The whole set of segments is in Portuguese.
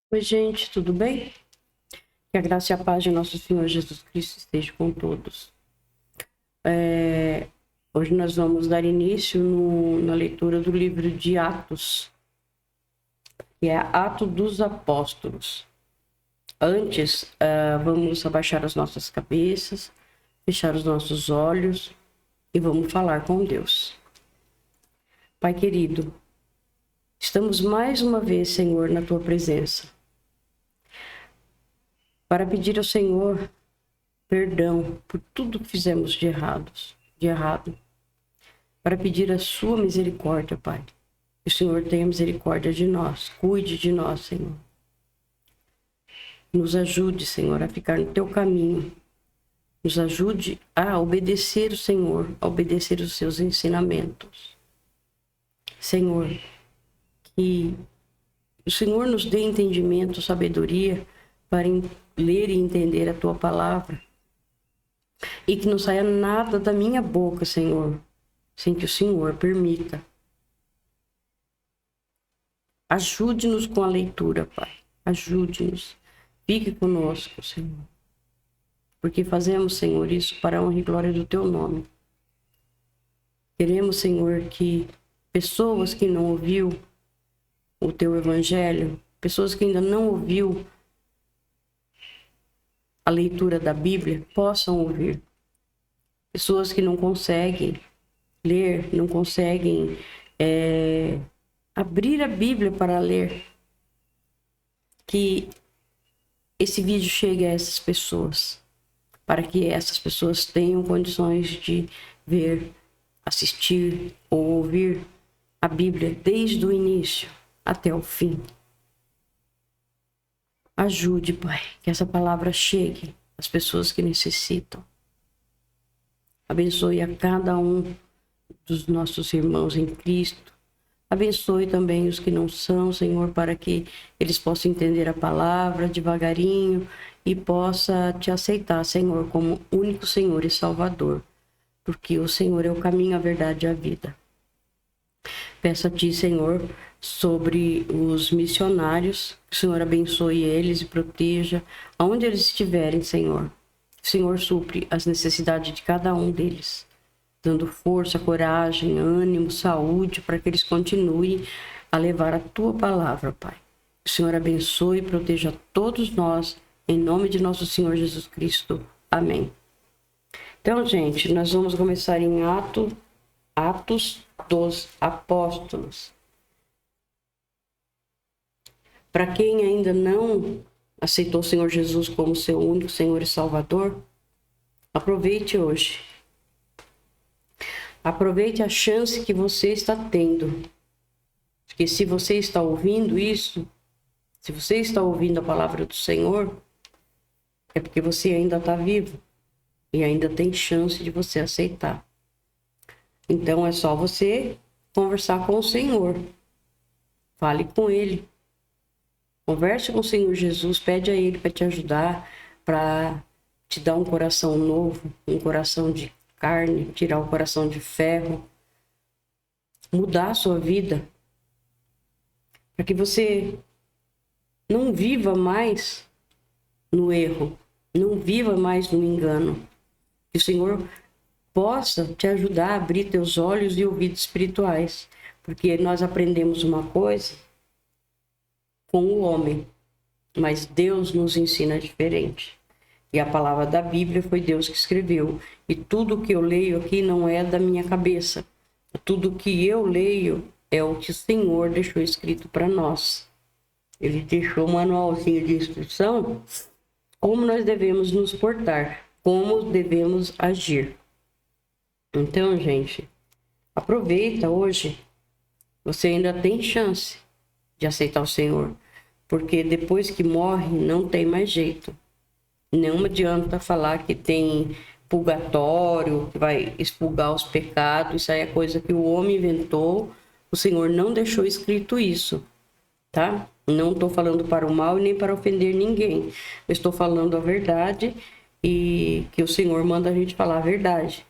Oi, gente, tudo bem? Que a graça e a paz de nosso Senhor Jesus Cristo esteja com todos. Hoje nós vamos dar início na leitura do livro de Atos, que é Atos dos Apóstolos. Antes, vamos abaixar as nossas cabeças, fechar os nossos olhos e vamos falar com Deus. Pai querido, estamos mais uma vez, Senhor, na Tua presença, para pedir ao Senhor perdão por tudo que fizemos de errado, para pedir a sua misericórdia, Pai. Que o Senhor tenha misericórdia de nós, cuide de nós, Senhor. Nos ajude, Senhor, a ficar no teu caminho. Nos ajude a obedecer o Senhor, a obedecer os seus ensinamentos. Senhor, que o Senhor nos dê entendimento, sabedoria para ler e entender a tua palavra. E que não saia nada da minha boca, Senhor, sem que o Senhor permita. Ajude-nos com a leitura, Pai. Ajude-nos. Fique conosco, Senhor. Porque fazemos, Senhor, isso para a honra e glória do Teu nome. Queremos, Senhor, que pessoas que não ouviu o Teu Evangelho, pessoas que ainda não ouviu a leitura da Bíblia, possam ouvir. Pessoas que não conseguem ler, não conseguem abrir a Bíblia para ler, que esse vídeo chegue a essas pessoas, para que essas pessoas tenham condições de ver, assistir ou ouvir a Bíblia desde o início até o fim. Ajude, Pai, que essa palavra chegue às pessoas que necessitam. Abençoe a cada um dos nossos irmãos em Cristo. Abençoe também os que não são, Senhor, para que eles possam entender a palavra devagarinho e possa te aceitar, Senhor, como único Senhor e Salvador, porque o Senhor é o caminho, a verdade e a vida. Peço a Ti, Senhor, sobre os missionários, que o Senhor abençoe eles e proteja aonde eles estiverem, Senhor. O Senhor supre as necessidades de cada um deles, dando força, coragem, ânimo, saúde, para que eles continuem a levar a Tua palavra, Pai. O Senhor abençoe e proteja todos nós, em nome de nosso Senhor Jesus Cristo. Amém. Então, gente, nós vamos começar em Atos dos Apóstolos. Para quem ainda não aceitou o Senhor Jesus como seu único Senhor e Salvador, aproveite hoje. Aproveite a chance que você está tendo. Porque se você está ouvindo isso, se você está ouvindo a palavra do Senhor, é porque você ainda está vivo e ainda tem chance de você aceitar. Então é só você conversar com o Senhor. Fale com Ele. Converse com o Senhor Jesus, pede a Ele para te ajudar, para te dar um coração novo, um coração de carne, tirar o coração de ferro, mudar a sua vida, para que você não viva mais no erro, não viva mais no engano. Que o Senhor possa te ajudar a abrir teus olhos e ouvidos espirituais, porque nós aprendemos uma coisa com o homem, mas Deus nos ensina diferente. E a palavra da Bíblia foi Deus que escreveu. E tudo que eu leio aqui não é da minha cabeça. Tudo que eu leio é o que o Senhor deixou escrito para nós. Ele deixou um manualzinho de instrução, como nós devemos nos portar, como devemos agir. Então, gente, aproveita hoje. Você ainda tem chance de aceitar o Senhor, porque depois que morre não tem mais jeito. Não adianta falar que tem purgatório, que vai expurgar os pecados. Isso aí é coisa que o homem inventou. O Senhor não deixou escrito isso, tá? Não estou falando para o mal e nem para ofender ninguém. Eu estou falando a verdade e que o Senhor manda a gente falar a verdade.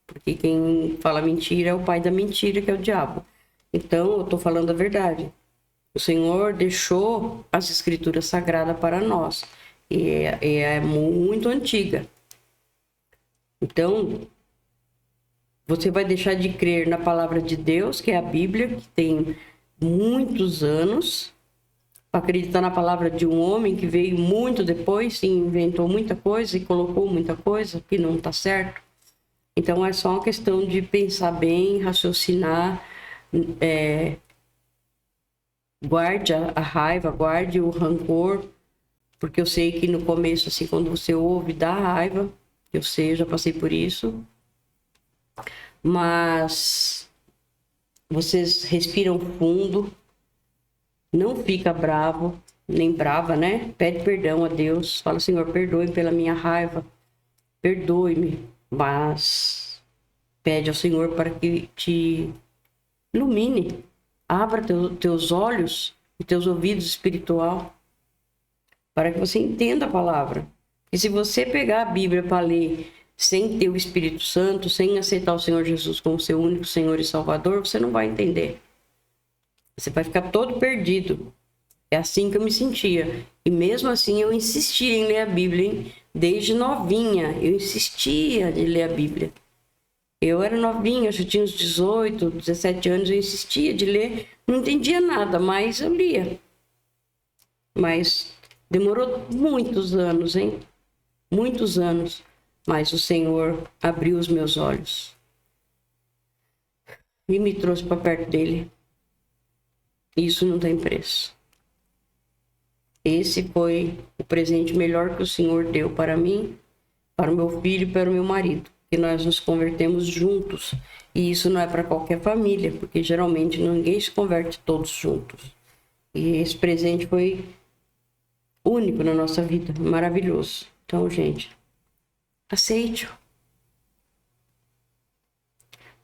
Porque quem fala mentira é o pai da mentira, que é o diabo. Então, eu estou falando a verdade. O Senhor deixou as Escrituras Sagradas para nós. E é muito antiga. Então, você vai deixar de crer na palavra de Deus, que é a Bíblia, que tem muitos anos, para acreditar na palavra de um homem que veio muito depois, e inventou muita coisa e colocou muita coisa que não está certo. Então, é só uma questão de pensar bem, raciocinar, guarde a raiva, guarde o rancor, porque eu sei que no começo, assim, quando você ouve, dá raiva, eu sei, eu já passei por isso, mas vocês respiram fundo, não fica bravo, nem brava, né? Pede perdão a Deus, fala, Senhor, perdoe pela minha raiva, perdoe-me, mas pede ao Senhor para que te ilumine, abra teus olhos e teus ouvidos espiritual, para que você entenda a palavra. E se você pegar a Bíblia para ler sem ter o Espírito Santo, sem aceitar o Senhor Jesus como seu único Senhor e Salvador, você não vai entender. Você vai ficar todo perdido. É assim que eu me sentia. E mesmo assim eu insistia em ler a Bíblia, hein? Desde novinha, eu insistia de ler a Bíblia. Eu era novinha, já tinha uns 18, 17 anos, eu insistia de ler. Não entendia nada, mas eu lia. Mas demorou muitos anos, hein? Muitos anos. Mas o Senhor abriu os meus olhos e me trouxe para perto dele. Isso não tem preço. Esse foi o presente melhor que o Senhor deu para mim, para o meu filho e para o meu marido. Que nós nos convertemos juntos. E isso não é para qualquer família, porque geralmente ninguém se converte todos juntos. E esse presente foi único na nossa vida, maravilhoso. Então, gente, aceite-o.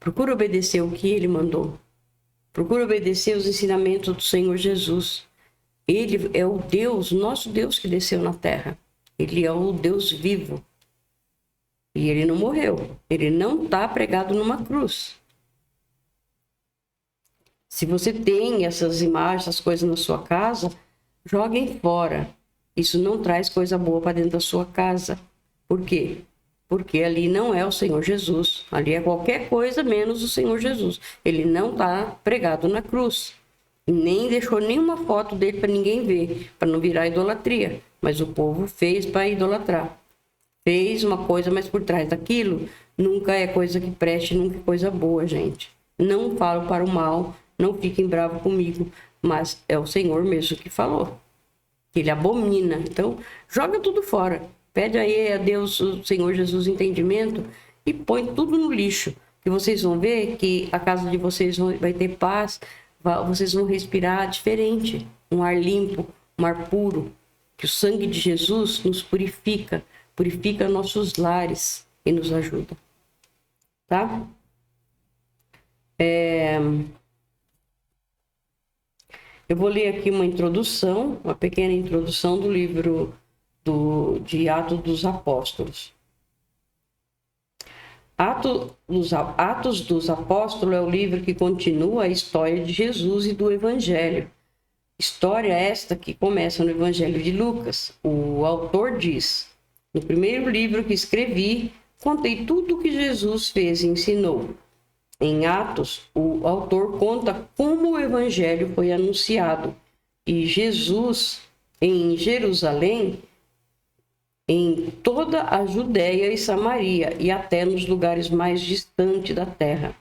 Procura obedecer o que ele mandou. Procura obedecer os ensinamentos do Senhor Jesus. Ele é o Deus, nosso Deus que desceu na terra. Ele é o Deus vivo. E ele não morreu. Ele não está pregado numa cruz. Se você tem essas imagens, essas coisas na sua casa, joguem fora. Isso não traz coisa boa para dentro da sua casa. Por quê? Porque ali não é o Senhor Jesus. Ali é qualquer coisa menos o Senhor Jesus. Ele não está pregado na cruz. Nem deixou nenhuma foto dele para ninguém ver, para não virar idolatria. Mas o povo fez para idolatrar. Fez uma coisa, mas por trás daquilo nunca é coisa que preste, nunca é coisa boa, gente. Não falo para o mal, não fiquem bravos comigo, mas é o Senhor mesmo que falou. Ele abomina. Então, joga tudo fora. Pede aí a Deus, o Senhor Jesus, entendimento e põe tudo no lixo. E vocês vão ver que a casa de vocês vai ter paz, vocês vão respirar diferente. Um ar limpo, um ar puro. Que o sangue de Jesus nos purifica, purifica nossos lares e nos ajuda. Tá? Eu vou ler aqui uma introdução, uma pequena introdução do livro de Atos dos Apóstolos. Atos dos Apóstolos é o livro que continua a história de Jesus e do Evangelho. História esta que começa no Evangelho de Lucas. O autor diz: no primeiro livro que escrevi, contei tudo o que Jesus fez e ensinou. Em Atos, o autor conta como o Evangelho foi anunciado e Jesus em Jerusalém, em toda a Judéia e Samaria e até nos lugares mais distantes da terra.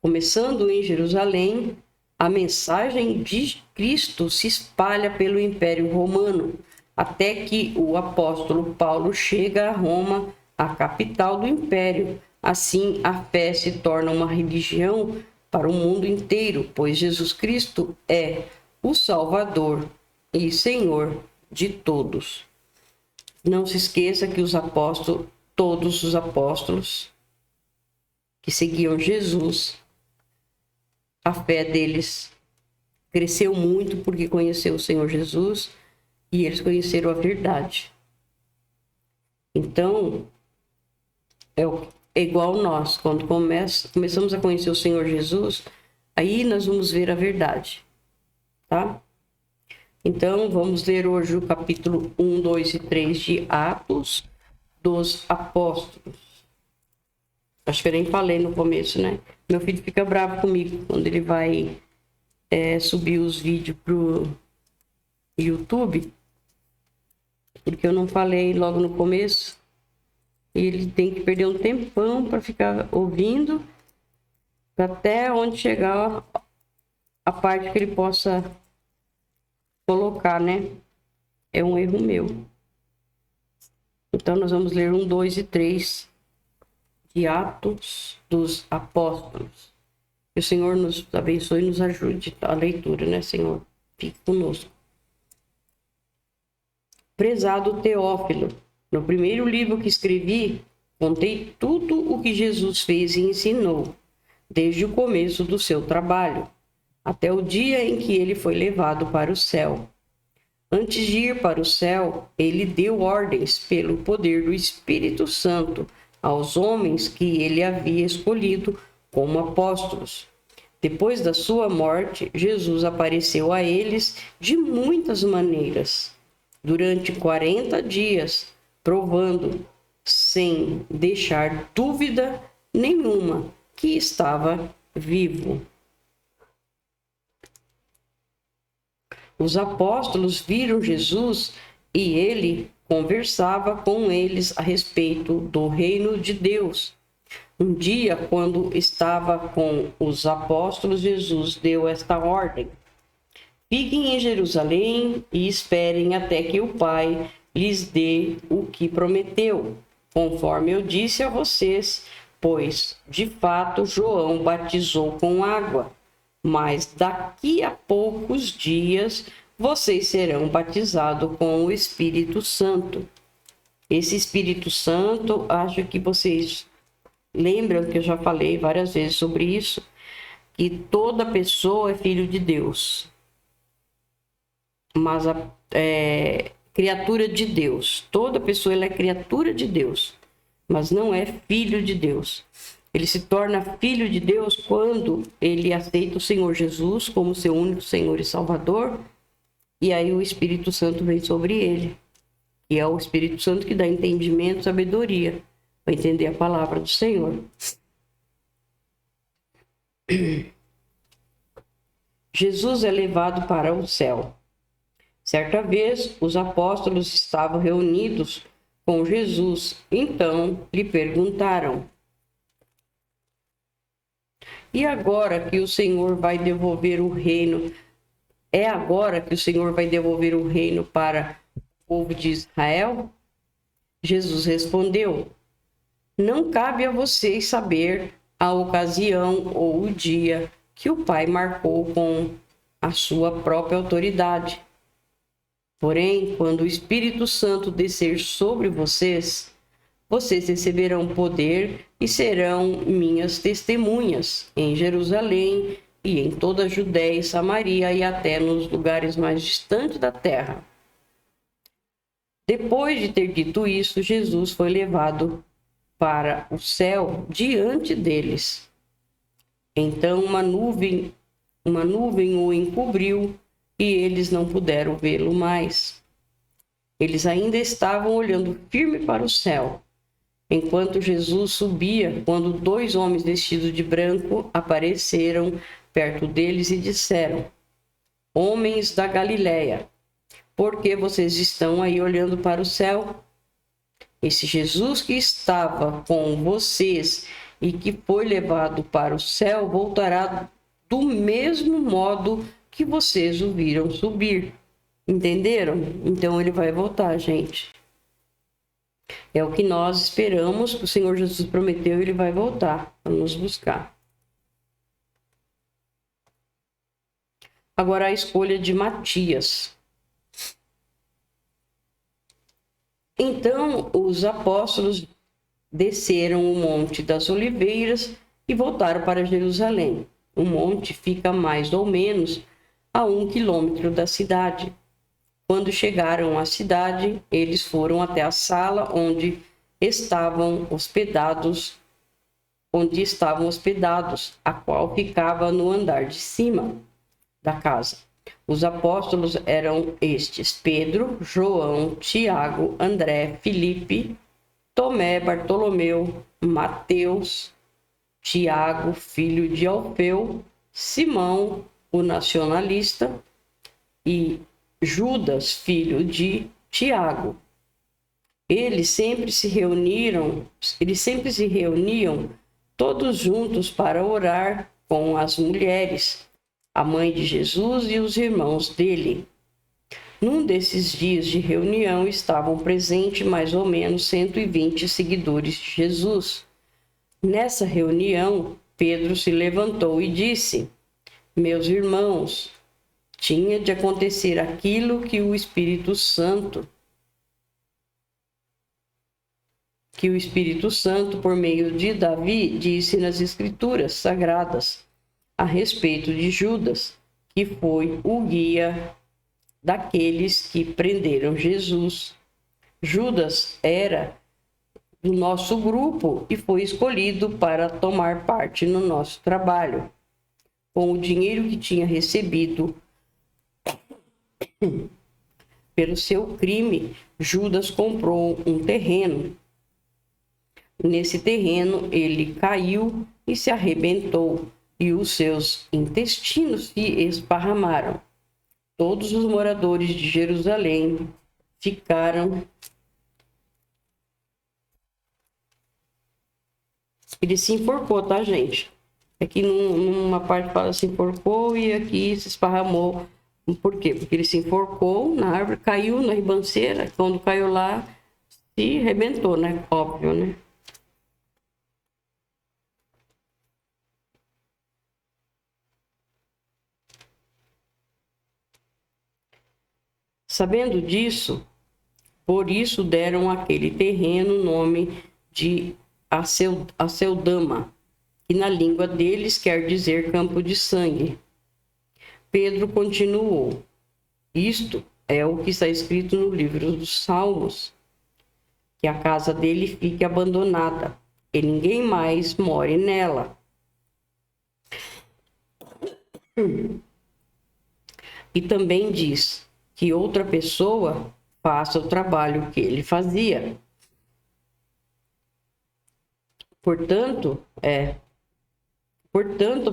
Começando em Jerusalém, a mensagem de Cristo se espalha pelo Império Romano, até que o apóstolo Paulo chega a Roma, a capital do Império. Assim, a fé se torna uma religião para o mundo inteiro, pois Jesus Cristo é o Salvador e Senhor de todos. Não se esqueça que todos os apóstolos que seguiam Jesus, a fé deles cresceu muito porque conheceu o Senhor Jesus e eles conheceram a verdade. Então, é igual nós, quando começamos a conhecer o Senhor Jesus, aí nós vamos ver a verdade. tá? Então, vamos ler hoje o capítulo 1, 2 e 3 de Atos dos Apóstolos. Acho que eu nem falei no começo, né? Meu filho fica bravo comigo quando ele vai subir os vídeos pro YouTube, porque eu não falei logo no começo. E ele tem que perder um tempão para ficar ouvindo, até onde chegar a parte que ele possa colocar, né? É um erro meu. Então, nós vamos ler 1, 2 e 3 de Atos dos Apóstolos. Que o Senhor nos abençoe e nos ajude a leitura, né, Senhor? Fique conosco. Prezado Teófilo, no primeiro livro que escrevi, contei tudo o que Jesus fez e ensinou, desde o começo do seu trabalho, até o dia em que ele foi levado para o céu. Antes de ir para o céu, ele deu ordens pelo poder do Espírito Santo aos homens que ele havia escolhido como apóstolos. Depois da sua morte, Jesus apareceu a eles de muitas maneiras, durante 40 dias, provando, sem deixar dúvida nenhuma, que estava vivo. Os apóstolos viram Jesus e ele conversava com eles a respeito do reino de Deus. Um dia, quando estava com os apóstolos, Jesus deu esta ordem: fiquem em Jerusalém e esperem até que o Pai lhes dê o que prometeu, conforme eu disse a vocês, pois, de fato, João batizou com água, mas daqui a poucos dias vocês serão batizados com o Espírito Santo. Esse Espírito Santo, acho que vocês lembram que eu já falei várias vezes sobre isso, que toda pessoa é filho de Deus. Mas criatura de Deus. Toda pessoa ela é criatura de Deus, mas não é filho de Deus. Ele se torna filho de Deus quando ele aceita o Senhor Jesus como seu único Senhor e Salvador, e aí o Espírito Santo vem sobre ele. E é o Espírito Santo que dá entendimento e sabedoria para entender a palavra do Senhor. Jesus é levado para o céu. Certa vez, os apóstolos estavam reunidos com Jesus. Então, lhe perguntaram: e agora que o Senhor vai devolver o reino? É agora que o Senhor vai devolver o reino para o povo de Israel? Jesus respondeu: não cabe a vocês saber a ocasião ou o dia que o Pai marcou com a sua própria autoridade. Porém, quando o Espírito Santo descer sobre vocês, vocês receberão poder e serão minhas testemunhas em Jerusalém e em toda a Judéia e Samaria e até nos lugares mais distantes da terra. Depois de ter dito isso, Jesus foi levado para o céu diante deles. Então uma nuvem o encobriu e eles não puderam vê-lo mais. Eles ainda estavam olhando firme para o céu, enquanto Jesus subia, quando 2 homens vestidos de branco apareceram perto deles e disseram: homens da Galileia, por que vocês estão aí olhando para o céu? Esse Jesus que estava com vocês e que foi levado para o céu voltará do mesmo modo que vocês o viram subir. Entenderam? Então ele vai voltar, gente. É o que nós esperamos, que o Senhor Jesus prometeu, ele vai voltar para nos buscar. Agora a escolha de Matias. Então os apóstolos desceram o Monte das Oliveiras e voltaram para Jerusalém. O monte fica mais ou menos a 1 quilômetro da cidade. Quando chegaram à cidade, eles foram até a sala onde estavam hospedados, a qual ficava no andar de cima da casa. Os apóstolos eram estes: Pedro, João, Tiago, André, Filipe, Tomé, Bartolomeu, Mateus, Tiago, filho de Alfeu, Simão, o nacionalista, e Judas, filho de Tiago. Eles sempre se reuniam todos juntos para orar com as mulheres, a mãe de Jesus e os irmãos dele. Num desses dias de reunião estavam presentes mais ou menos 120 seguidores de Jesus. Nessa reunião, Pedro se levantou e disse: Meus irmãos, tinha de acontecer aquilo que o Espírito Santo, por meio de Davi, disse nas Escrituras Sagradas a respeito de Judas, que foi o guia daqueles que prenderam Jesus. Judas era do nosso grupo e foi escolhido para tomar parte no nosso trabalho. Com o dinheiro que tinha recebido pelo seu crime, Judas comprou um terreno. Nesse terreno, ele caiu e se arrebentou, e os seus intestinos se esparramaram. Todos os moradores de Jerusalém ficaram. Ele se enforcou, tá, gente? Aqui numa parte fala se enforcou e aqui se esparramou. Por quê? Porque ele se enforcou na árvore, caiu na ribanceira. Quando caiu lá, se arrebentou, né? Óbvio, né? Sabendo disso, por isso deram àquele terreno o nome de Aceldama, que na língua deles quer dizer campo de sangue. Pedro continuou: Isto é o que está escrito no livro dos Salmos, que a casa dele fique abandonada e ninguém mais more nela. E também diz que outra pessoa faça o trabalho que ele fazia. Portanto,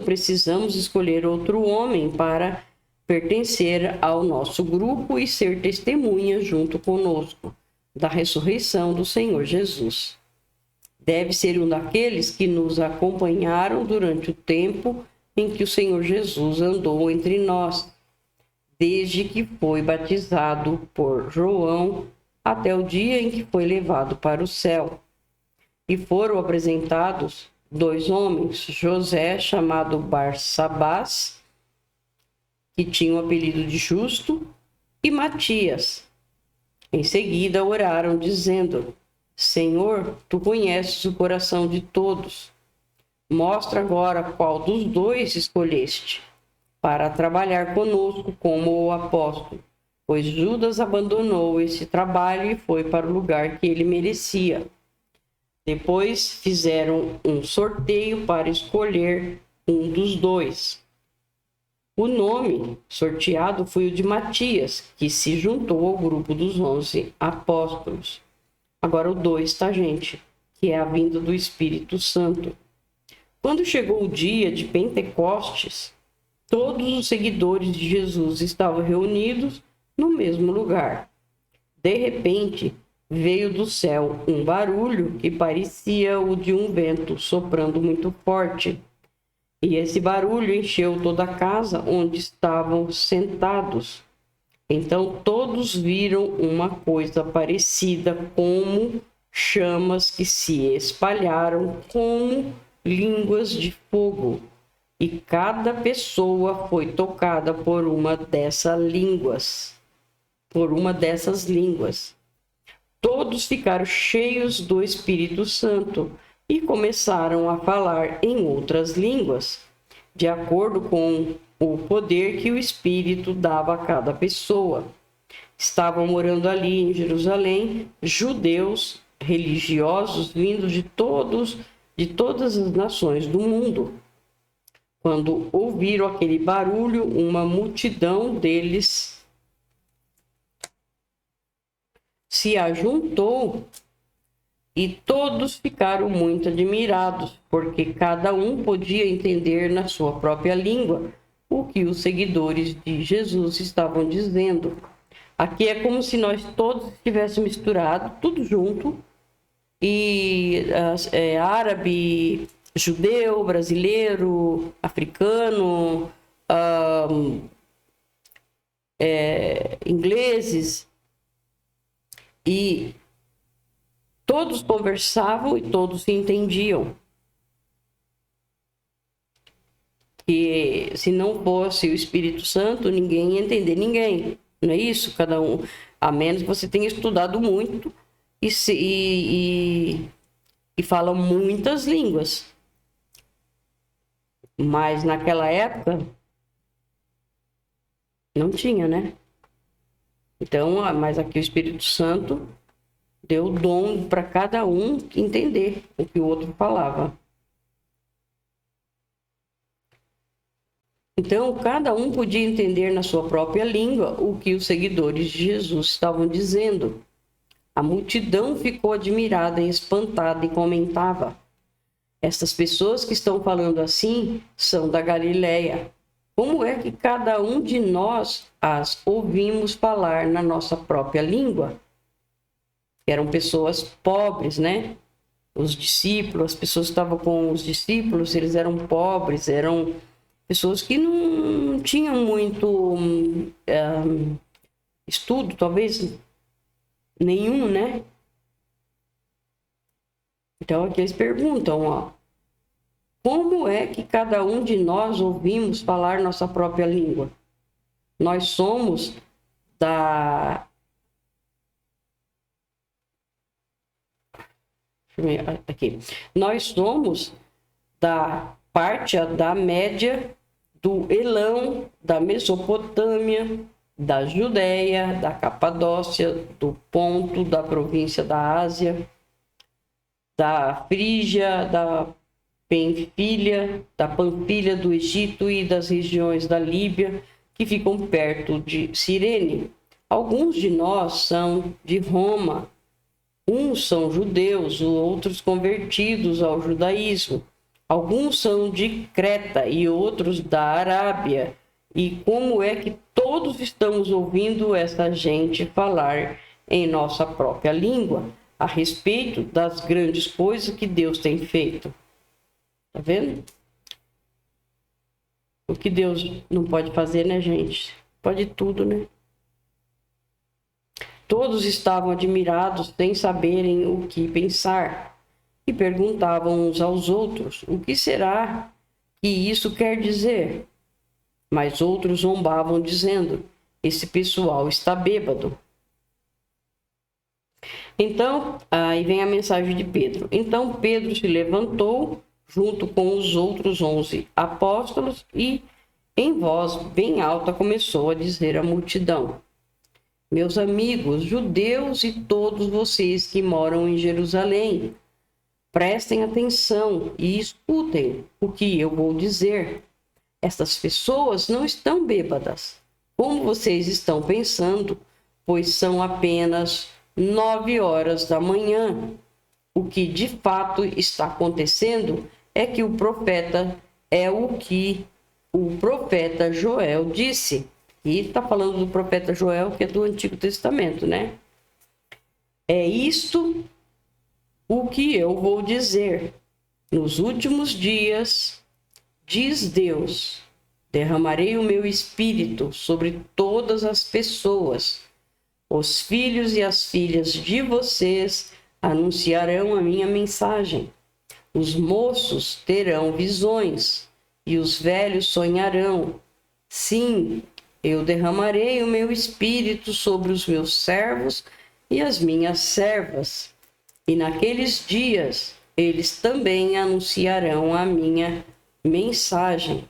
precisamos escolher outro homem para pertencer ao nosso grupo e ser testemunha junto conosco da ressurreição do Senhor Jesus. Deve ser um daqueles que nos acompanharam durante o tempo em que o Senhor Jesus andou entre nós, desde que foi batizado por João até o dia em que foi levado para o céu. E foram apresentados 2 homens, José, chamado Barsabás, que tinha o apelido de Justo, e Matias. Em seguida oraram, dizendo: Senhor, tu conheces o coração de todos. Mostra agora qual dos 2 escolheste para trabalhar conosco como o apóstolo, pois Judas abandonou esse trabalho e foi para o lugar que ele merecia. Depois fizeram um sorteio para escolher um dos 2. O nome sorteado foi o de Matias, que se juntou ao grupo dos 11 apóstolos. Agora o 2, tá, gente? Que é a vinda do Espírito Santo. Quando chegou o dia de Pentecostes, todos os seguidores de Jesus estavam reunidos no mesmo lugar. De repente, veio do céu um barulho que parecia o de um vento soprando muito forte. E esse barulho encheu toda a casa onde estavam sentados. Então todos viram uma coisa parecida como chamas que se espalharam como línguas de fogo. E cada pessoa foi tocada por uma dessas línguas. Todos ficaram cheios do Espírito Santo e começaram a falar em outras línguas, de acordo com o poder que o Espírito dava a cada pessoa. Estavam morando ali em Jerusalém judeus religiosos vindos de todas as nações do mundo. Quando ouviram aquele barulho, uma multidão deles se ajuntou e todos ficaram muito admirados, porque cada um podia entender na sua própria língua o que os seguidores de Jesus estavam dizendo. Aqui é como se nós todos estivéssemos misturados, tudo junto, e árabe, judeu, brasileiro, africano, ingleses, e todos conversavam e todos se entendiam. Que se não fosse o Espírito Santo, ninguém ia entender ninguém. Não é isso? Cada um, a menos que você tenha estudado muito e fala muitas línguas. Mas naquela época não tinha, né? Então, mas aqui o Espírito Santo deu o dom para cada um entender o que o outro falava. Então, cada um podia entender na sua própria língua o que os seguidores de Jesus estavam dizendo. A multidão ficou admirada e espantada e comentava: essas pessoas que estão falando assim são da Galileia. Como é que cada um de nós as ouvimos falar na nossa própria língua? Eram pessoas pobres, né? Os discípulos, as pessoas que estavam com os discípulos, eles eram pobres, eram pessoas que não tinham muito estudo, talvez nenhum, né? Então aqui eles perguntam, ó, como é que cada um de nós ouvimos falar nossa própria língua? Nós somos Nós somos da parte da média do Elão, da Mesopotâmia, da Judéia, da Capadócia, do Ponto, da província da Ásia, da Frígia, da Panfilha do Egito e das regiões da Líbia, que ficam perto de Cirene. Alguns de nós são de Roma, uns são judeus, outros convertidos ao judaísmo. Alguns são de Creta e outros da Arábia. E como é que todos estamos ouvindo essa gente falar em nossa própria língua a respeito das grandes coisas que Deus tem feito? Tá vendo? O que Deus não pode fazer, né, gente? Pode tudo, né? Todos estavam admirados, sem saberem o que pensar, e perguntavam uns aos outros: o que será que isso quer dizer? Mas outros zombavam, dizendo: esse pessoal está bêbado. Então, aí vem a mensagem de Pedro. Então Pedro se levantou junto com os outros 11 apóstolos e, em voz bem alta, começou a dizer à multidão: meus amigos, judeus e todos vocês que moram em Jerusalém, prestem atenção e escutem o que eu vou dizer. Essas pessoas não estão bêbadas, como vocês estão pensando, pois são apenas 9 horas da manhã. O que de fato está acontecendo é que o profeta é o que o profeta Joel disse. E está falando do profeta Joel, que é do Antigo Testamento, né? É isto o que eu vou dizer. Nos últimos dias, diz Deus, derramarei o meu espírito sobre todas as pessoas. Os filhos e as filhas de vocês anunciarão a minha mensagem. Os moços terão visões e os velhos sonharão. Sim, eu derramarei o meu espírito sobre os meus servos e as minhas servas. E naqueles dias, eles também anunciarão a minha mensagem.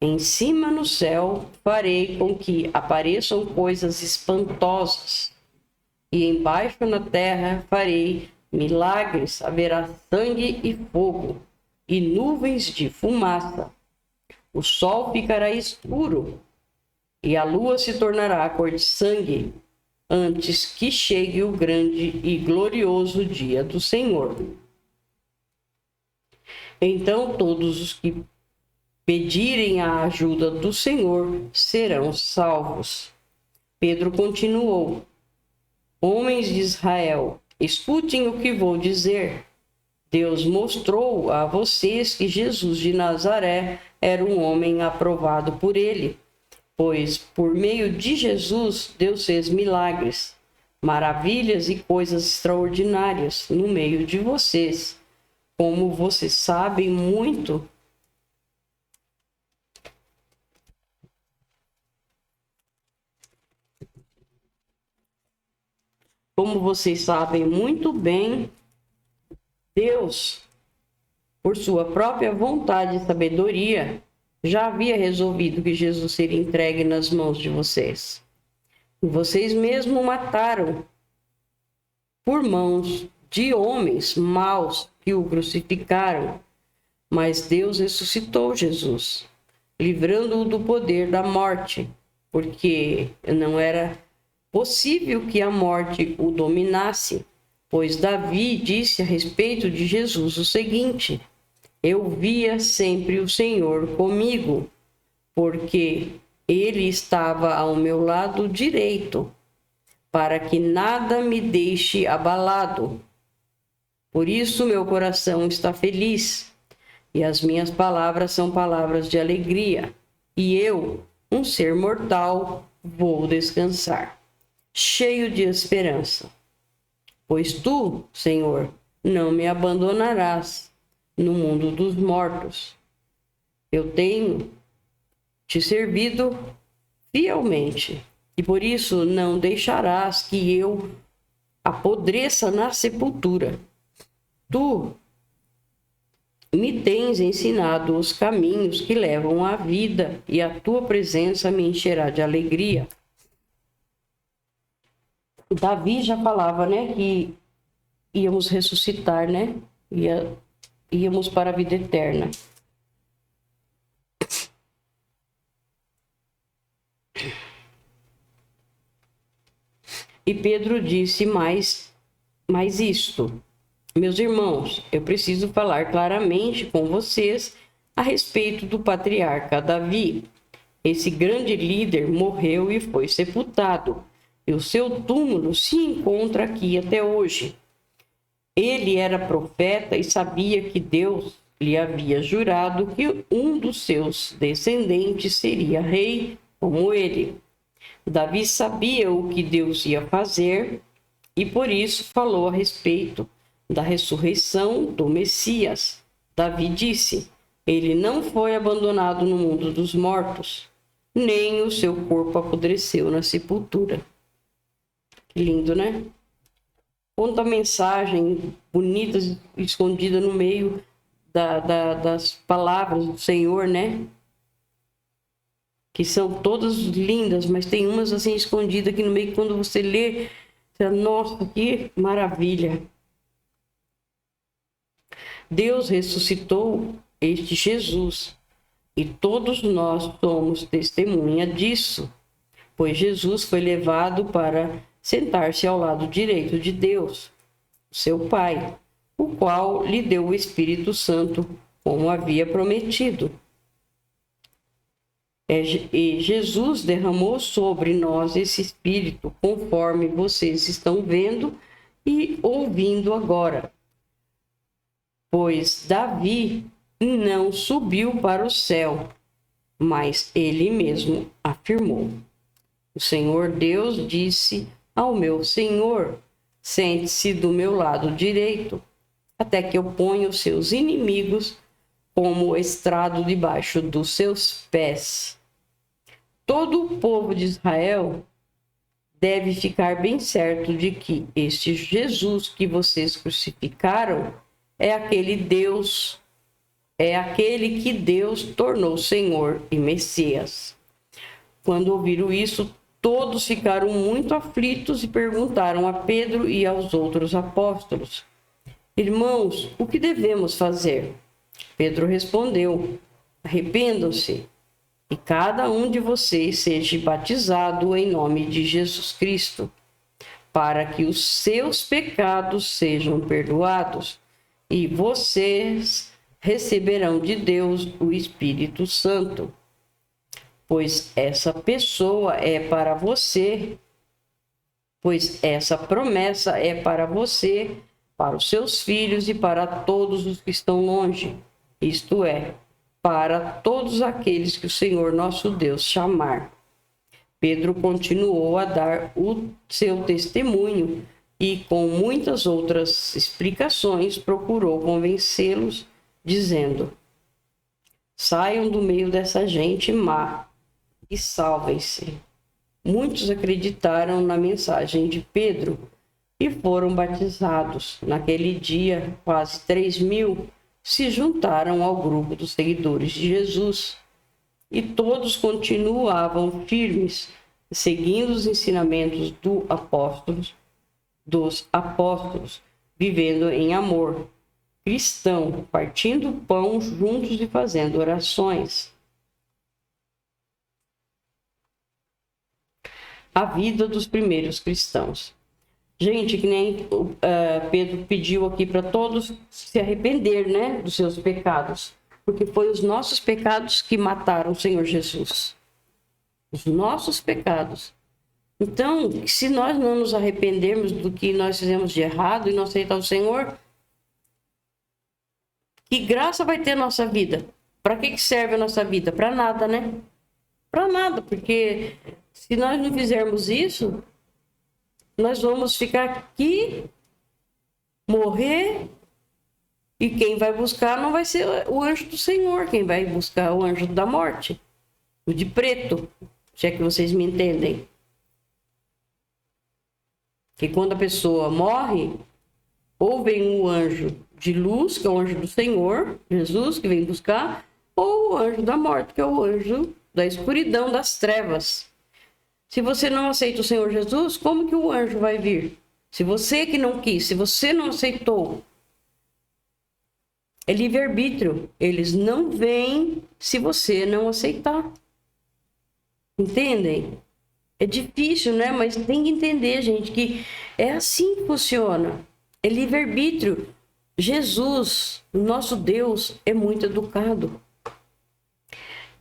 Em cima no céu, farei com que apareçam coisas espantosas. E embaixo na terra, farei milagres. Haverá sangue e fogo, e nuvens de fumaça. o sol ficará escuro e a lua se tornará a cor de sangue, antes que chegue o grande e glorioso dia do Senhor. Então todos os que pedirem a ajuda do Senhor serão salvos. Pedro continuou: Homens de Israel, escutem o que vou dizer. Deus mostrou a vocês que Jesus de Nazaré era um homem aprovado por ele, pois por meio de Jesus Deus fez milagres, maravilhas e coisas extraordinárias no meio de vocês. Como vocês sabem muito, bem, Deus, por sua própria vontade e sabedoria, já havia resolvido que Jesus seria entregue nas mãos de vocês. E vocês mesmos o mataram por mãos de homens maus que o crucificaram. Mas Deus ressuscitou Jesus, livrando-o do poder da morte, porque não era possível que a morte o dominasse. Pois Davi disse a respeito de Jesus o seguinte: Eu via sempre o Senhor comigo, porque ele estava ao meu lado direito, para que nada me deixe abalado. Por isso meu coração está feliz, e as minhas palavras são palavras de alegria, e eu, um ser mortal, vou descansar, cheio de esperança. Pois tu, Senhor, não me abandonarás no mundo dos mortos. Eu tenho te servido fielmente, e por isso não deixarás que eu apodreça na sepultura. Tu me tens ensinado os caminhos que levam à vida, e a tua presença me encherá de alegria. Davi já falava, né, que íamos ressuscitar, né? Íamos para a vida eterna. E Pedro disse mais isto: Meus irmãos, eu preciso falar claramente com vocês a respeito do patriarca Davi. Esse grande líder morreu e foi sepultado, e o seu túmulo se encontra aqui até hoje. Ele era profeta e sabia que Deus lhe havia jurado que um dos seus descendentes seria rei como ele. Davi sabia o que Deus ia fazer e por isso falou a respeito da ressurreição do Messias. Davi disse: Ele não foi abandonado no mundo dos mortos, nem o seu corpo apodreceu na sepultura. Que lindo, né? Quanta mensagem bonita escondida no meio das palavras do Senhor, né? Que são todas lindas, mas tem umas assim escondidas aqui no meio que quando você lê, você, nossa, que maravilha! Deus ressuscitou este Jesus e todos nós somos testemunha disso, pois Jesus foi levado para sentar-se ao lado direito de Deus, seu Pai, o qual lhe deu o Espírito Santo, como havia prometido. E Jesus derramou sobre nós esse Espírito, conforme vocês estão vendo e ouvindo agora. Pois Davi não subiu para o céu, mas ele mesmo afirmou: O Senhor Deus disse ao meu Senhor: Sente-se do meu lado direito, até que eu ponha os seus inimigos como estrado debaixo dos seus pés. Todo o povo de Israel deve ficar bem certo de que este Jesus que vocês crucificaram é aquele que Deus tornou Senhor e Messias. Quando ouviram isso, todos ficaram muito aflitos e perguntaram a Pedro e aos outros apóstolos: Irmãos, o que devemos fazer? Pedro respondeu: Arrependam-se e cada um de vocês seja batizado em nome de Jesus Cristo, para que os seus pecados sejam perdoados, e vocês receberão de Deus o Espírito Santo, pois essa promessa é para você, para os seus filhos e para todos os que estão longe, isto é, para todos aqueles que o Senhor nosso Deus chamar. Pedro continuou a dar o seu testemunho e, com muitas outras explicações, procurou convencê-los, dizendo: saiam do meio dessa gente má e salvem-se. Muitos acreditaram na mensagem de Pedro e foram batizados. Naquele dia, quase 3.000 se juntaram ao grupo dos seguidores de Jesus. E todos continuavam firmes, seguindo os ensinamentos dos apóstolos, vivendo em amor cristão, partindo pão juntos e fazendo orações. A vida dos primeiros cristãos. Gente, que nem Pedro pediu aqui para todos se arrepender, né, dos seus pecados. Porque foi os nossos pecados que mataram o Senhor Jesus. Os nossos pecados. Então, se nós não nos arrependermos do que nós fizemos de errado e não aceitar o Senhor, que graça vai ter a nossa vida? Para que serve a nossa vida? Para nada, né? Para nada, porque se nós não fizermos isso, nós vamos ficar aqui, morrer. E quem vai buscar não vai ser o anjo do Senhor, quem vai buscar é o anjo da morte, o de preto, se é que vocês me entendem. Que quando a pessoa morre, ou vem o anjo de luz, que é o anjo do Senhor, Jesus, que vem buscar, ou o anjo da morte, que é o anjo da escuridão, das trevas. Se você não aceita o Senhor Jesus, como que o anjo vai vir? Se você que não quis, se você não aceitou, é livre-arbítrio. Eles não vêm se você não aceitar. Entendem? É difícil, né? Mas tem que entender, gente, que é assim que funciona. É livre-arbítrio. Jesus, o nosso Deus, é muito educado.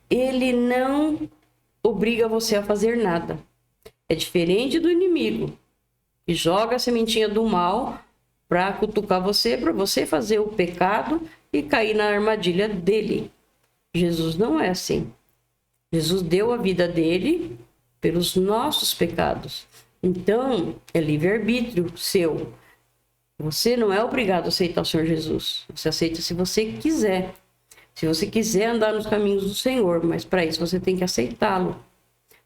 Ele não obriga você a fazer nada. É diferente do inimigo, que joga a sementinha do mal para cutucar você, para você fazer o pecado e cair na armadilha dele. Jesus não é assim. Jesus deu a vida dele pelos nossos pecados. Então, é livre-arbítrio seu. Você não é obrigado a aceitar o Senhor Jesus. Você aceita se você quiser. Se você quiser andar nos caminhos do Senhor, mas para isso você tem que aceitá-lo.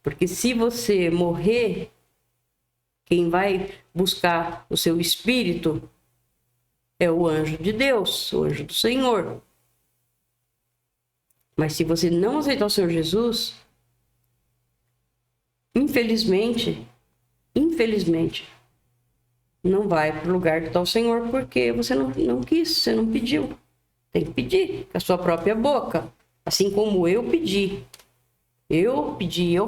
Porque se você morrer, quem vai buscar o seu espírito é o anjo de Deus, o anjo do Senhor. Mas se você não aceitar o Senhor Jesus, infelizmente, não vai para o lugar que está o Senhor, porque você não quis, você não pediu. Tem que pedir com a sua própria boca, assim como eu pedi. Eu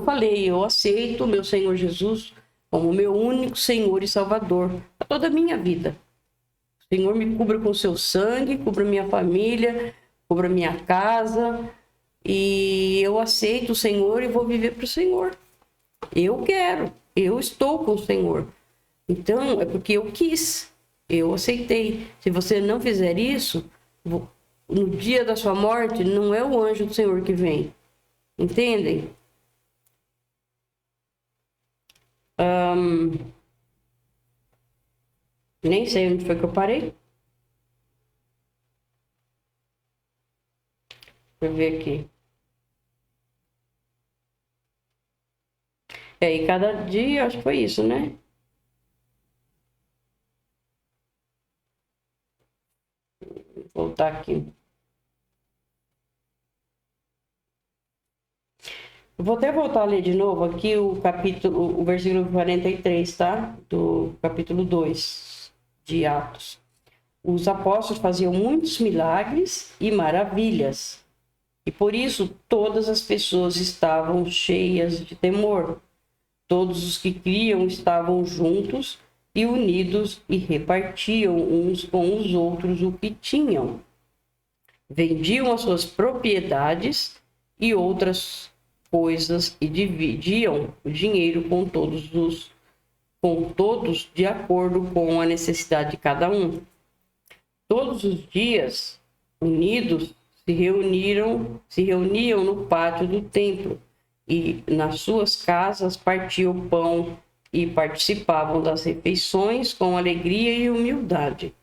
falei, eu aceito o meu Senhor Jesus como meu único Senhor e Salvador a toda a minha vida. O Senhor me cubra com o seu sangue, cubra minha família, cubra minha casa, e eu aceito o Senhor e vou viver para o Senhor. Eu quero, eu estou com o Senhor. Então, é porque eu quis, eu aceitei. Se você não fizer isso, no dia da sua morte, não é o anjo do Senhor que vem. Entendem? Nem sei onde foi que eu parei. Deixa eu ver aqui. E cada dia, acho que foi isso, né? Vou voltar aqui. Eu vou até voltar a ler de novo aqui o versículo 43, tá? Do capítulo 2 de Atos. Os apóstolos faziam muitos milagres e maravilhas, e E por isso todas as pessoas estavam cheias de temor. Todos os que criam estavam juntos e unidos e repartiam uns com os outros o que tinham. Vendiam as suas propriedades e outras coisas e dividiam o dinheiro com todos de acordo com a necessidade de cada um. Todos os dias, unidos, se reuniam no pátio do templo e nas suas casas partiam pão e participavam das refeições com alegria e humildade.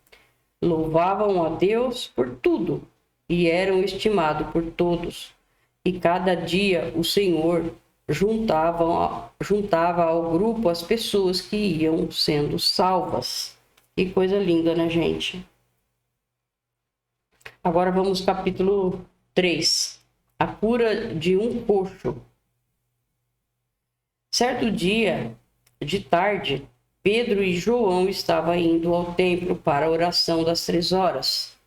Louvavam a Deus por tudo e eram estimados por todos. E cada dia o Senhor juntava ao grupo as pessoas que iam sendo salvas. Que coisa linda, né, gente? Agora vamos ao capítulo 3. A cura de um coxo. Certo dia, de tarde, Pedro e João estavam indo ao templo para a oração das 3 horas.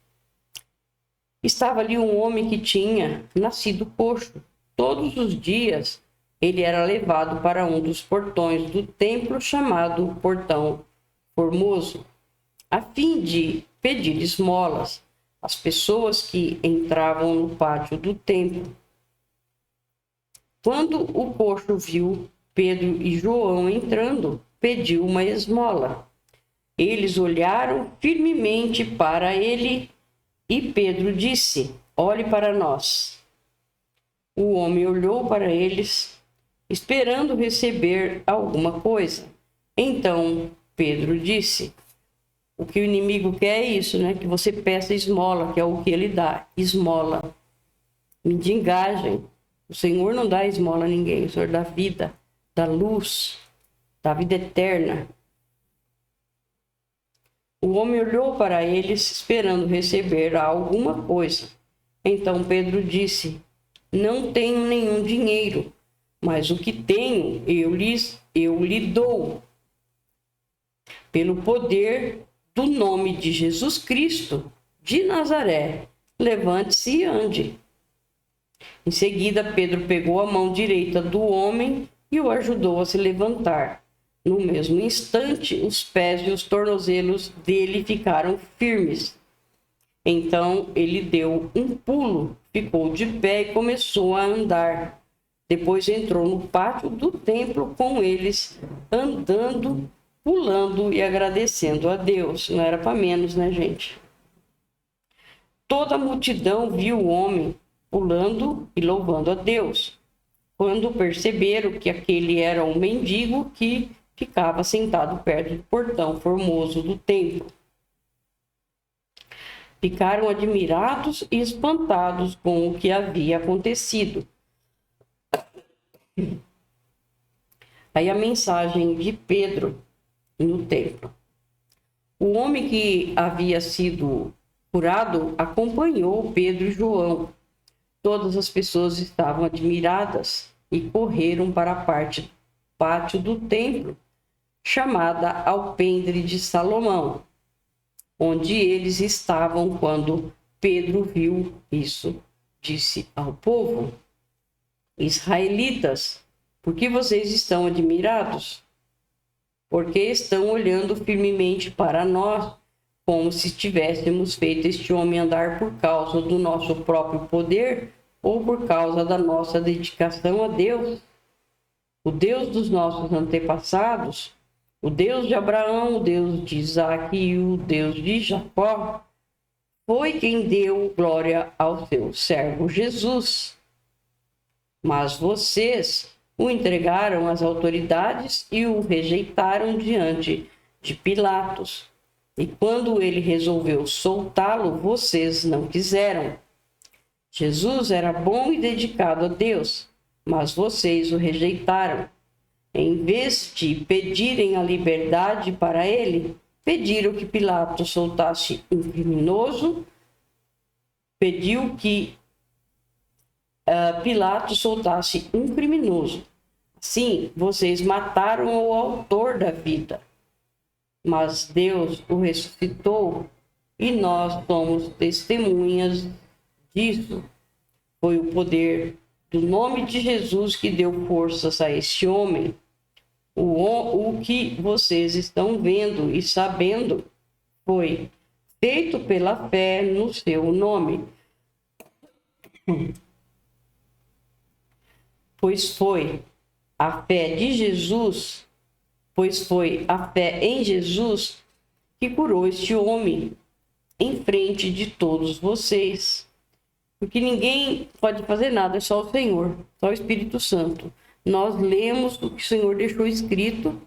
Estava ali um homem que tinha nascido coxo. Todos os dias ele era levado para um dos portões do templo chamado Portão Formoso, a fim de pedir esmolas às pessoas que entravam no pátio do templo. Quando o coxo viu Pedro e João entrando, pediu uma esmola. Eles olharam firmemente para ele e Pedro disse: "Olhe para nós." O homem olhou para eles, esperando receber alguma coisa. Então Pedro disse: "O que o inimigo quer é isso, né? Que você peça esmola, que é o que ele dá, esmola. Mendigagem. O Senhor não dá esmola a ninguém, o Senhor dá vida, dá luz, dá vida eterna." O homem olhou para eles, esperando receber alguma coisa. Então Pedro disse: "Não tenho nenhum dinheiro, mas o que tenho eu lhe dou. Pelo poder do nome de Jesus Cristo de Nazaré, levante-se e ande." Em seguida, Pedro pegou a mão direita do homem e o ajudou a se levantar. No mesmo instante, os pés e os tornozelos dele ficaram firmes. Então ele deu um pulo, ficou de pé e começou a andar. Depois entrou no pátio do templo com eles, andando, pulando e agradecendo a Deus. Não era para menos, né, gente? Toda a multidão viu o homem pulando e louvando a Deus. Quando perceberam que aquele era um mendigo que ficava sentado perto do portão formoso do templo, ficaram admirados e espantados com o que havia acontecido. Aí a mensagem de Pedro no templo. O homem que havia sido curado acompanhou Pedro e João. Todas as pessoas estavam admiradas e correram para a pátio do templo, chamada Alpendre de Salomão, onde eles estavam quando Pedro viu isso. Disse ao povo: "Israelitas, por que vocês estão admirados? Porque estão olhando firmemente para nós, como se tivéssemos feito este homem andar por causa do nosso próprio poder ou por causa da nossa dedicação a Deus? O Deus dos nossos antepassados, o Deus de Abraão, o Deus de Isaque e o Deus de Jacó, foi quem deu glória ao seu servo Jesus. Mas vocês o entregaram às autoridades e o rejeitaram diante de Pilatos. E quando ele resolveu soltá-lo, vocês não quiseram. Jesus era bom e dedicado a Deus, mas vocês o rejeitaram. Em vez de pedirem a liberdade para ele, pediram que Pilatos soltasse um criminoso, pediu que Pilatos soltasse um criminoso. Sim, vocês mataram o autor da vida, mas Deus o ressuscitou e nós somos testemunhas disso. Foi o poder do nome de Jesus que deu forças a este homem. O que vocês estão vendo e sabendo foi feito pela fé no seu nome. Pois foi a fé de Jesus, pois foi a fé em Jesus que curou este homem em frente de todos vocês. Porque ninguém pode fazer nada, é só o Senhor, só o Espírito Santo. Nós lemos o que o Senhor deixou escrito.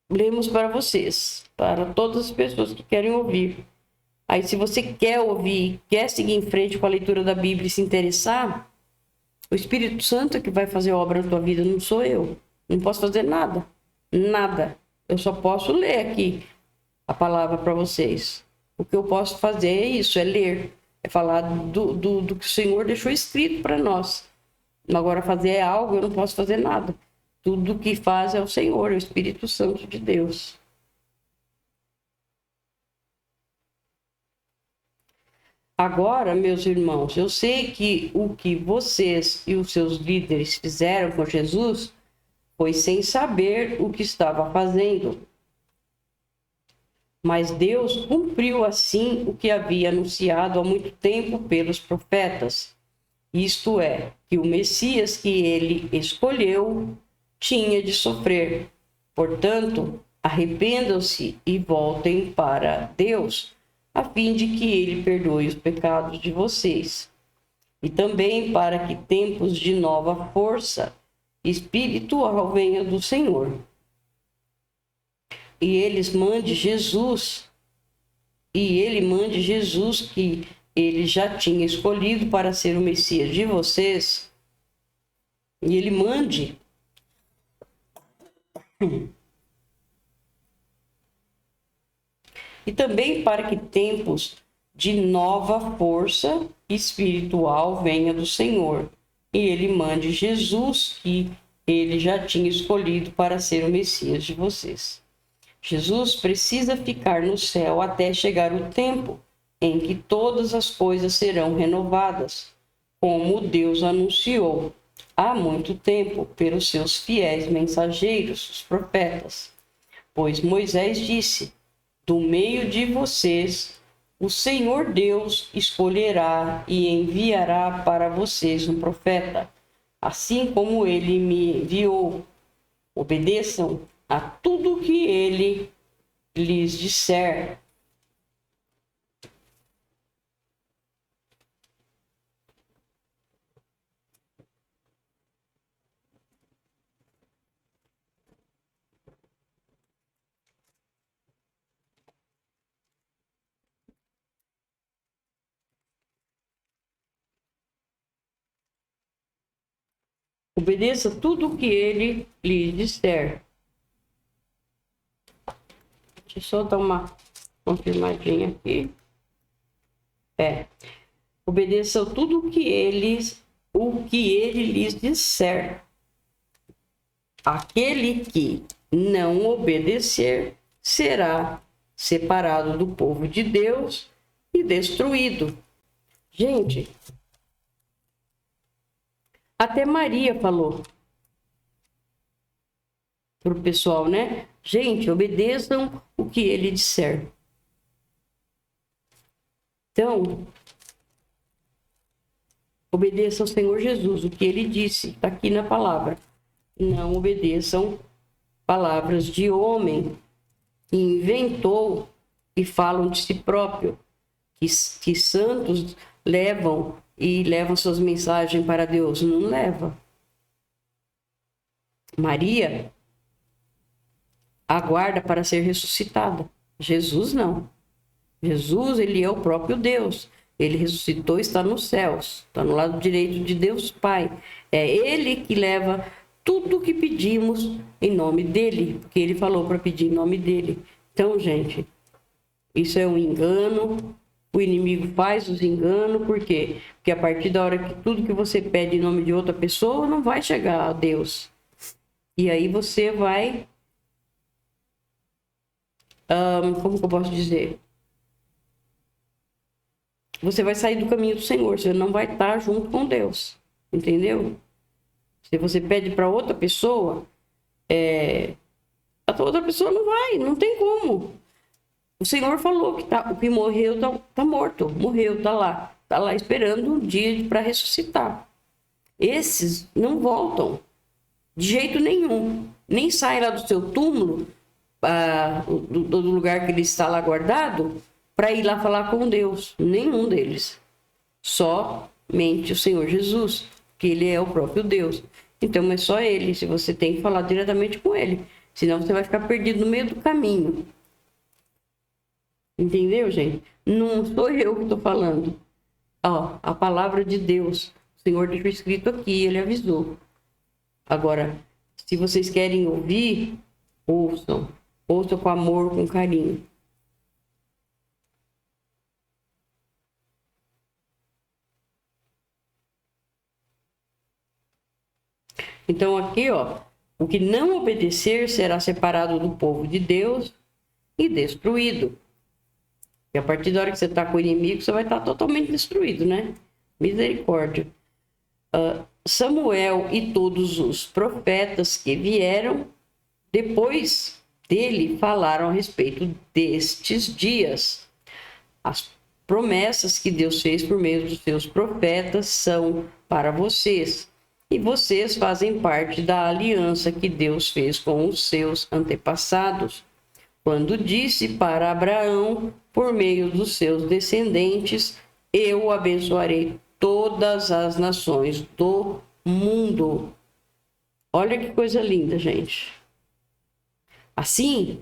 Lemos para vocês, para todas as pessoas que querem ouvir. Aí, se você quer ouvir, quer seguir em frente com a leitura da Bíblia e se interessar, o Espírito Santo é que vai fazer a obra na tua vida, não sou eu. Não posso fazer nada. Nada. Eu só posso ler aqui a palavra para vocês. O que eu posso fazer é isso, é ler. É falar do que o Senhor deixou escrito para nós. Agora, fazer algo, eu não posso fazer nada. Tudo que faz é o Senhor, é o Espírito Santo de Deus. Agora, meus irmãos, eu sei que o que vocês e os seus líderes fizeram com Jesus foi sem saber o que estava fazendo. Mas Deus cumpriu assim o que havia anunciado há muito tempo pelos profetas. Isto é, que o Messias que ele escolheu tinha de sofrer. Portanto, arrependam-se e voltem para Deus, a fim de que ele perdoe os pecados de vocês. E também para que tempos de nova força espiritual venham do Senhor. E ele mande Jesus que ele já tinha escolhido para ser o Messias de vocês. E ele mande e também para que tempos de nova força espiritual venha do Senhor. E ele mande Jesus, que ele já tinha escolhido para ser o Messias de vocês. Jesus precisa ficar no céu até chegar o tempo em que todas as coisas serão renovadas, como Deus anunciou há muito tempo pelos seus fiéis mensageiros, os profetas. Pois Moisés disse: do meio de vocês, o Senhor Deus escolherá e enviará para vocês um profeta, assim como ele me enviou. Obedeçam a tudo que ele lhes disser. Obedeça tudo o que ele lhe disser. Deixa eu só dar uma confirmadinha aqui. Obedeça tudo o que ele lhes disser. Aquele que não obedecer será separado do povo de Deus e destruído. Gente, até Maria falou pro pessoal, né? Gente, obedeçam o que ele disser. Então, obedeçam ao Senhor Jesus, o que ele disse, está aqui na palavra. Não obedeçam palavras de homem que inventou e falam de si próprio, que santos levam suas mensagens para Deus. Não leva. Maria aguarda para ser ressuscitada. Jesus não. Jesus, ele é o próprio Deus. Ele ressuscitou e está nos céus. Está no lado direito de Deus Pai. É ele que leva tudo o que pedimos em nome dele. Porque ele falou para pedir em nome dele. Então, gente, isso é um engano. O inimigo faz os enganos. Por quê? Porque a partir da hora que tudo que você pede em nome de outra pessoa não vai chegar a Deus. E aí você vai... como que eu posso dizer? você vai sair do caminho do Senhor, você não vai estar junto com Deus, entendeu? Se você pede para outra pessoa, a outra pessoa não vai, não tem como. O Senhor falou que o que morreu tá morto, morreu, tá lá esperando um dia para ressuscitar. Esses não voltam de jeito nenhum, nem saem lá do seu túmulo, do lugar que ele está lá guardado, para ir lá falar com Deus. Nenhum deles. Somente o Senhor Jesus, que ele é o próprio Deus. Então é só ele, se você tem que falar diretamente com ele, senão você vai ficar perdido no meio do caminho. Entendeu, gente? Não sou eu que estou falando. Ó, a palavra de Deus, o Senhor deixou escrito aqui, ele avisou. Agora, se vocês querem ouvir, ouçam com amor, com carinho. Então aqui, ó, o que não obedecer será separado do povo de Deus e destruído. E a partir da hora que você está com o inimigo, você vai estar totalmente destruído, né? Misericórdia. Samuel e todos os profetas que vieram depois dele falaram a respeito destes dias. As promessas que Deus fez por meio dos seus profetas são para vocês. E vocês fazem parte da aliança que Deus fez com os seus antepassados, quando disse para Abraão, por meio dos seus descendentes, eu abençoarei todas as nações do mundo. Olha que coisa linda, gente. Assim,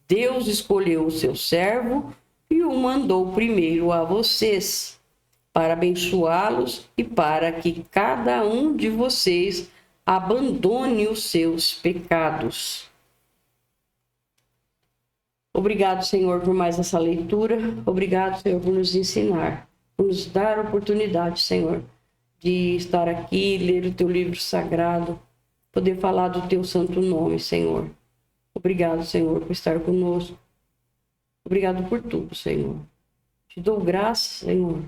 Deus escolheu o seu servo e o mandou primeiro a vocês, para abençoá-los e para que cada um de vocês abandone os seus pecados. Obrigado, Senhor, por mais essa leitura. Obrigado, Senhor, por nos ensinar, por nos dar a oportunidade, Senhor, de estar aqui, ler o teu livro sagrado, poder falar do teu santo nome, Senhor. Obrigado, Senhor, por estar conosco. Obrigado por tudo, Senhor. Te dou graças, Senhor,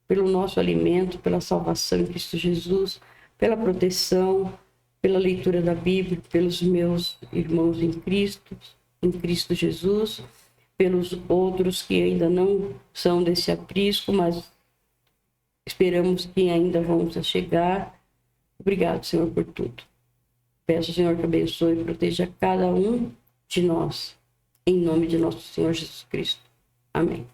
pelo nosso alimento, pela salvação em Cristo Jesus, pela proteção, pela leitura da Bíblia, pelos meus irmãos em Cristo Jesus, pelos outros que ainda não são desse aprisco, mas esperamos que ainda vamos chegar. Obrigado, Senhor, por tudo. Peço, Senhor, que abençoe e proteja cada um de nós, em nome de nosso Senhor Jesus Cristo. Amém.